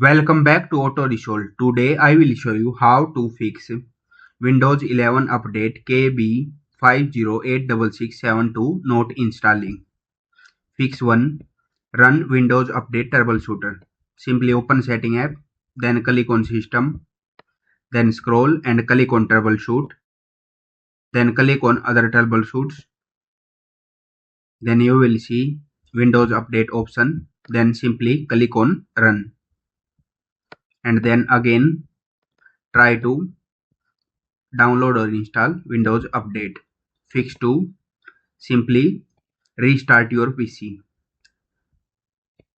Welcome back to Auto Resolve. Today I will show you how to fix Windows 11 update KB5086672 not installing. Fix 1. Run Windows Update Troubleshooter. Simply open Setting app, then click on System, then scroll and click on Troubleshoot, then click on Other Troubleshoots. Then you will see Windows Update option, then simply click on Run. And then again try to download or install Windows Update. Fix 2. Simply restart your PC.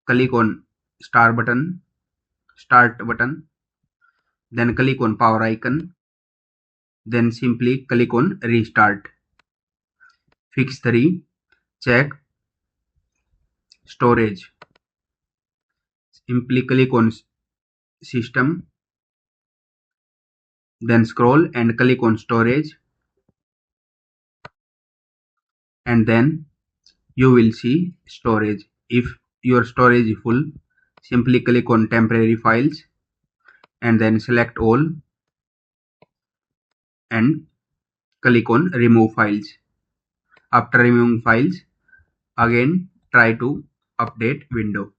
Click on Start button, then click on power icon, then simply click on restart. Fix 3. Check storage. Simply click on system, then scroll and click on storage, and then you will see storage. If your storage is full, simply click on temporary files and then select all and click on remove files. After removing files, again try to update window.